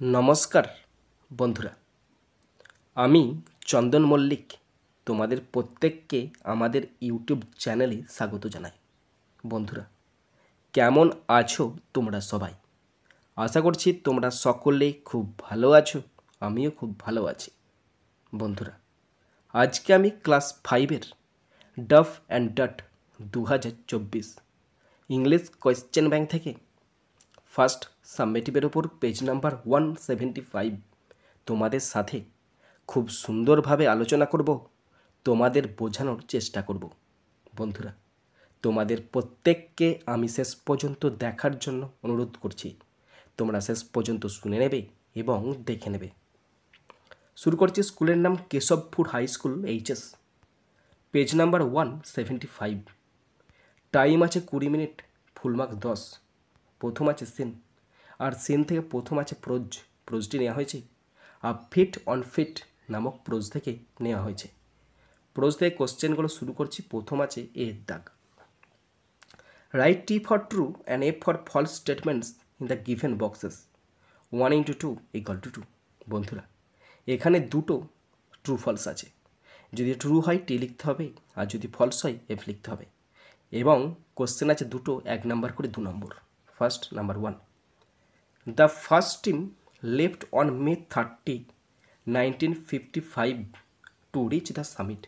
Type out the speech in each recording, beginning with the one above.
नमस्कार बंधुरा आमी चंदन मल्लिक तुम्हादेर प्रत्येकके आमादेर यूट्यूब चैनेले स्वागत जानाई। बंधुरा केमन आछो तोमरा सबाई? आशा करछि तोमरा सकलेई खूब भालो आछो, आमिओ खूब भालो आछि। बंधुरा आजके आमी क्लास 5 डफ एंड डट 2024 इंग्लिश कोয়েশ্চেন ব্যাংক থেকে ফার্স্ট সাবমিটিভের ওপর পেজ নাম্বার 175 তোমাদের সাথে খুব সুন্দরভাবে আলোচনা করব, তোমাদের বোঝানোর চেষ্টা করব। বন্ধুরা তোমাদের প্রত্যেককে আমি শেষ পর্যন্ত দেখার জন্য অনুরোধ করছি। তোমরা শেষ পর্যন্ত শুনে নেবে এবং দেখে নেবে। শুরু করছি। স্কুলের নাম Keshabpur high school HS, page number 175। Time আছে 20 মিনিট, ফুল মার্কস 10। প্রথম আছে সিন, আর সিন থেকে প্রথম আছে প্রোজ। প্রোজটি নেওয়া হয়েছে ফিট অন ফিট নামক প্রোজ থেকে নেওয়া হয়েছে। প্রোজ থেকে কোশ্চেনগুলো শুরু করছি। প্রথম আছে এর দাগ। Write T for true and F for false statements in the given boxes. 1 × 2 = 2। বন্ধুরা এখানে দুটো ট্রু ফলস আছে। যদি ট্রু হয় টি লিখতে হবে, আর যদি ফলস হয় এফ লিখতে হবে। এবং কোশ্চেন আছে দুটো, 1 নাম্বার করে 2 নম্বর। First number 1, the first team left on May 30, 1955 to reach the summit.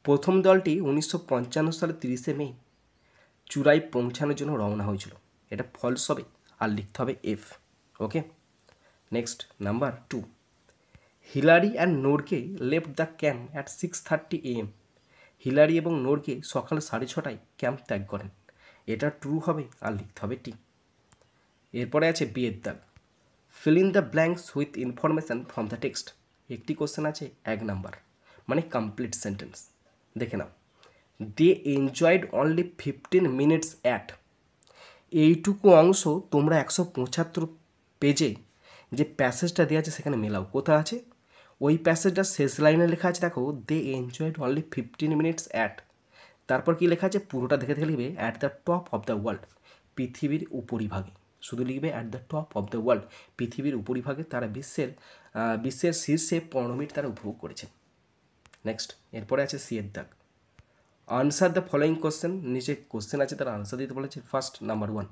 প্রথম দলটি 1955 সালের 30শে মে চূড়ায় পৌঁছানোর জন্য রওনা হয়েছিল। এটা ফলস হবে, আর লিখতে হবে F. Okay, next number 2, Hillary and Norgay left the camp at 6:30 AM। Hillary এবং নোরকে সকাল 6:30টায় ক্যাম্প ত্যাগ করেন। এটা ট্রু হবে, আর লিখতে হবে টি। এরপরে আছে বি এর দাগ। Fill in the blanks with information from the text. একটি কোশ্চেন আছে 1 নাম্বার, মানে কমপ্লিট সেন্টেন্স। দেখে নাও, দে এনজয়েড অনলি 15 মিনিটস অ্যাট। এইটুকু অংশ তোমরা 175 পেজে যে প্যাসেজটা দেওয়া আছে সেখানে মেলাও। কোথায় আছে? ওই প্যাসেজটার শেষ লাইনে লেখা আছে, দেখো, দে এনজয়েড অনলি 15 মিনিটস অ্যাট। তারপর কি লেখা আছে? পুরোটা দেখে দেখে লিখবে at the top of the world, পৃথিবীর উপরিভাগে। শুধু লিখবে at the top of the world, পৃথিবীর উপরিভাগে তারা বিশ্বের শীর্ষে 15 মিনিট তারা উপভোগ করেছে। নেক্সট, এরপরে আছে সি এর দাগ। Answer the following question. নিচে কোশ্চেন আছে, তারা আনসার দিতে বলেছে। First number 1,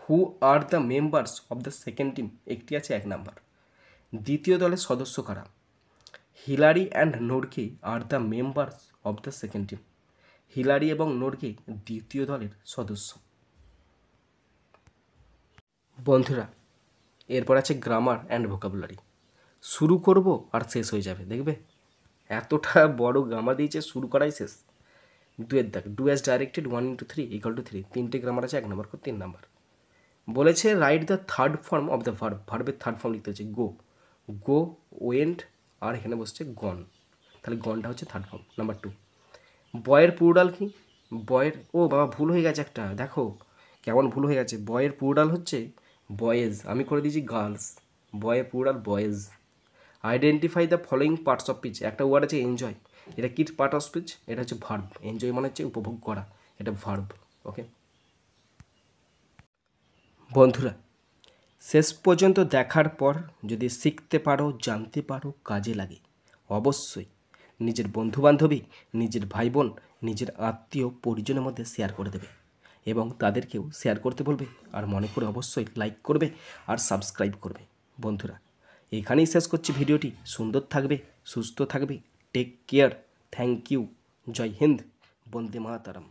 who are the members of the second team. একটি আছে 1 নাম্বার। দ্বিতীয় দলের সদস্য কারা? Hillary and Norgay are the members of the second team. Hillary এবং নোরকে দ্বিতীয় দলের সদস্য। বন্ধুরা এরপর আছে গ্রামার অ্যান্ড ভোকাবুলারি। শুরু করব আর শেষ হয়ে যাবে, দেখবে এতটা বড় গ্রামার দিয়েছে, শুরু করাই শেষ। 2 এর দাগ। Do as directed 1 × 3 = 3। 3টে গ্রামার আছে, 1 নাম্বার করে 3 নাম্বার। বলেছে write the third form of the verb. ভার্বের থার্ড ফর্ম লিখতে হচ্ছে গো। গো, ওয়েন্ট, আর এখানে বসছে গন। তাহলে গনটা হচ্ছে থার্ড ফর্ম। নাম্বার 2, বয়ের প্লুরাল কি? বয়ের, ও বাবা ভুল হয়ে গেছে একটা, দেখো কেমন ভুল হয়ে গেছে। বয়ের প্লুরাল হচ্ছে বয়েজ, আমি করে দিয়েছি গার্লস। বয়ের plural boys. Identify the following parts of speech. একটা ওয়ার্ড আছে এনজয়, এটা কি পার্ট অফ স্পিচ? এটা হচ্ছে ভার্ব। এনজয় মানে হচ্ছে উপভোগ করা, এটা ভার্ব। ওকে বন্ধুরা, শেষ পর্যন্ত দেখার পর যদি শিখতে পারো, জানতে পারো, কাজে লাগে, অবশ্যই নিজের বন্ধুবান্ধবী, নিজের ভাই বোন, নিজের আত্মীয় পরিজনের মধ্যে শেয়ার করে দেবে এবং তাদেরকেও শেয়ার করতে বলবে। আর মনে করে অবশ্যই লাইক করবে আর সাবস্ক্রাইব করবে। বন্ধুরা এখানেই শেষ করছি ভিডিওটি। সুন্দর থাকবে, সুস্থ থাকবে, টেক কেয়ার, থ্যাংক ইউ, জয় হিন্দ, বন্দে মাতরম।